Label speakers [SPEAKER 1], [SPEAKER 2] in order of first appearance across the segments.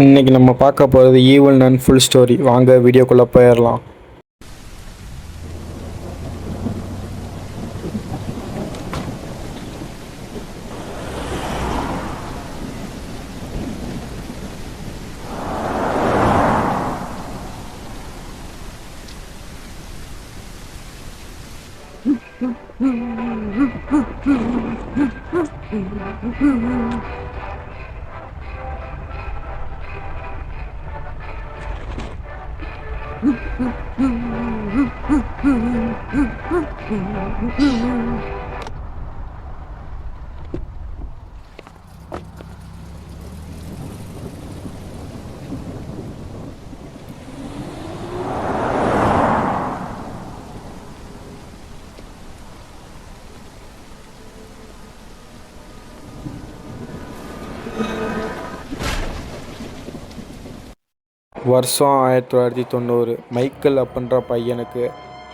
[SPEAKER 1] இன்னைக்கு நம்ம பார்க்க போகிறது ஈவில் நன் ஃபுல் ஸ்டோரி. வாங்க வீடியோக்குள்ளே போயிடலாம். வருஷம் 1990. மைக்கேல் அப்படின்ற பையனுக்கு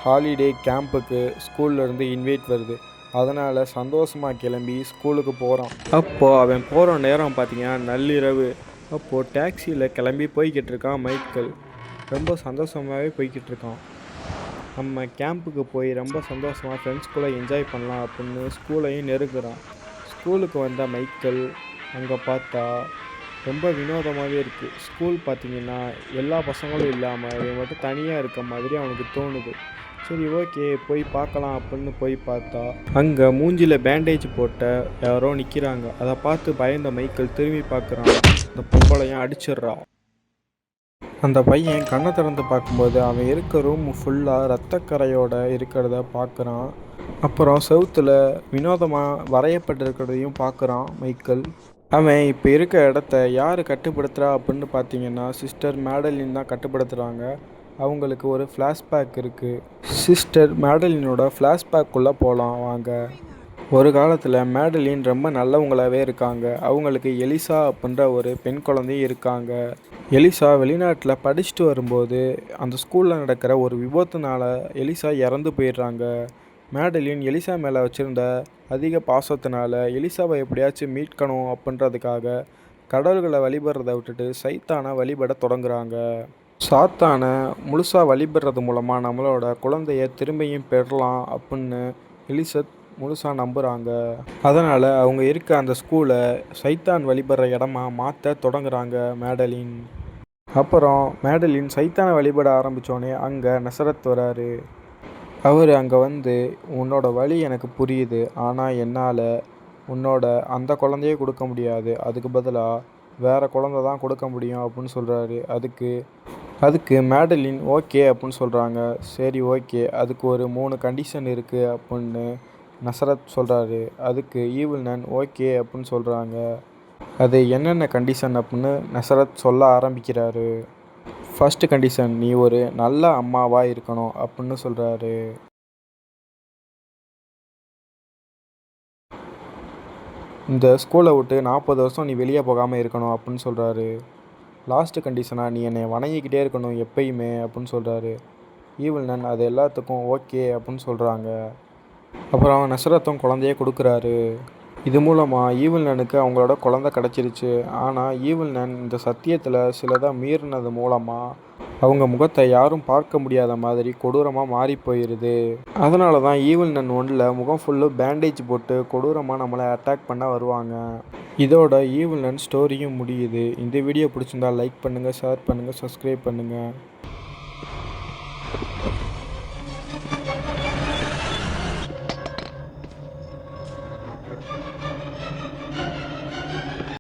[SPEAKER 1] ஹாலிடே கேம்புக்கு ஸ்கூல்லேருந்து இன்வைட் வருது. அதனால் சந்தோஷமாக கிளம்பி ஸ்கூலுக்கு போகிறான். அப்போது அவன் போகிற நேரம் பார்த்தீங்கன்னா நள்ளிரவு. அப்போது டாக்ஸியில் கிளம்பி போய்கிட்டு இருக்கான் மைக்கேல். ரொம்ப சந்தோஷமாகவே போய்கிட்டு இருக்கான். நம்ம கேம்புக்கு போய் ரொம்ப சந்தோஷமாக ஃப்ரெண்ட்ஸ் கூட என்ஜாய் பண்ணலாம் அப்படின்னு ஸ்கூலையும் நெருங்குறான். ஸ்கூலுக்கு வந்த மைக்கேல் அங்கே பார்த்தா ரொம்ப வினோதமாகவே இருக்குது. ஸ்கூல் பார்த்திங்கன்னா எல்லா பசங்களும் இல்லாமல் இவன் மட்டும் தனியாக இருக்க மாதிரி அவனுக்கு தோணுது. சரி, ஓகே, போய் பார்க்கலாம் அப்படின்னு போய் பார்த்தா அங்கே மூஞ்சியில் பேண்டேஜ் போட்ட யாரோ நிற்கிறாங்க. அதை பார்த்து பயந்த மைக்கேல் திரும்பி பார்க்குறான். அந்த பொம்பளையும் அடிச்சிட்றா. அந்த பையன் கண்ணை திறந்து பார்க்கும்போது அவன் இருக்க ரூம் ஃபுல்லாக ரத்தக்கரையோடு இருக்கிறத பார்க்குறான். அப்புறம் செவுத்தில் வினோதமாக வரையப்பட்டிருக்கிறதையும் பார்க்குறான் மைக்கேல். அவன் இப்போ இருக்க இடத்த யார் கட்டுப்படுத்துகிறா அப்படின்னு பார்த்தீங்கன்னா சிஸ்டர் மேடலின் தான் கட்டுப்படுத்துகிறாங்க. அவங்களுக்கு ஒரு ஃப்ளாஷ்பேக் இருக்குது. சிஸ்டர் மேடலினோட ஃப்ளாஷ்பேக்குள்ளே போகலாம் வாங்க. ஒரு காலத்தில் மேடலின் ரொம்ப நல்லவங்களாகவே இருக்காங்க. அவங்களுக்கு எலிசா அப்படின்ற ஒரு பெண் குழந்தையும் இருக்காங்க. எலிசா வெளிநாட்டில் படிச்சுட்டு வரும்போது அந்த ஸ்கூலில் நடக்கிற ஒரு விபத்துனால எலிசா இறந்து போயிடுறாங்க. மேடலின் எலிசா மேலே வச்சுருந்த அதிக பாசத்தினால எலிசாவை எப்படியாச்சும் மீட்கணும் அப்படின்றதுக்காக கடவுள்களை வழிபடுறதை விட்டுட்டு சைத்தானை வழிபட தொடங்குறாங்க. சாத்தானை முழுசாக வழிபடுறது மூலமாக நம்மளோட குழந்தைய திரும்பியும் பெறலாம் அப்படின்னு எலிசத் முழுசாக நம்புகிறாங்க. அதனால் அவங்க இருக்க அந்த ஸ்கூலை சைத்தான் வழிபடுற இடமா மாற்ற தொடங்குறாங்க மேடலின். அப்புறம் மேடலின் சைத்தானை வழிபட ஆரம்பித்தோடனே அங்கே நசரத் வராரு. அவர் அங்கே வந்து, உன்னோட வலி எனக்கு புரியுது, ஆனால் என்னால் உன்னோட அந்த குழந்தையே கொடுக்க முடியாது, அதுக்கு பதிலாக வேறு குழந்தை தான் கொடுக்க முடியும் அப்படின்னு சொல்கிறாரு. அதுக்கு மேடலின் ஓகே அப்படின்னு சொல்கிறாங்க. சரி, ஓகே, அதுக்கு ஒரு 3 கண்டிஷன் இருக்குது அப்படின்னு நசரத் சொல்கிறாரு. அதுக்கு ஈவில் நன் ஓகே அப்படின்னு சொல்கிறாங்க. அது என்னென்ன கண்டிஷன் அப்படின்னு நசரத் சொல்ல ஆரம்பிக்கிறாரு. ஃபர்ஸ்ட் கண்டிஷன், நீ ஒரு நல்ல அம்மாவாக இருக்கணும் அப்படின்னு சொல்கிறாரு. இந்த ஸ்கூலை விட்டு 40 வருஷம் நீ வெளியே போகாமல் இருக்கணும் அப்படின்னு சொல்கிறாரு. லாஸ்ட்டு கண்டிஷனாக, நீ என்னை வணங்கிக்கிட்டே இருக்கணும் எப்பயுமே அப்படின்னு சொல்கிறாரு. ஈவில் நன் அது எல்லாத்துக்கும் ஓகே அப்படின்னு சொல்கிறாங்க. அப்புறம் நசரத்தும் குழந்தையே கொடுக்குறாரு. இது மூலமாக ஈவில் நனுக்கு அவங்களோட குழந்தை கிடச்சிருச்சு. ஆனால் ஈவில் நன் இந்த சத்தியத்தில் சிலதை மீறினது மூலமாக அவங்க முகத்தை யாரும் பார்க்க முடியாத மாதிரி கொடூரமாக மாறி போயிடுது. அதனால தான் ஈவில் நன் ஒன்றில் முகம் ஃபுல்லு பேண்டேஜ் போட்டு கொடூரமாக நம்மளை அட்டாக் பண்ண வருவாங்க. இதோட ஈவில் நன் ஸ்டோரியும் முடியுது. இந்த வீடியோ பிடிச்சிருந்தால் லைக் பண்ணுங்கள், ஷேர் பண்ணுங்கள், சப்ஸ்கிரைப் பண்ணுங்கள்.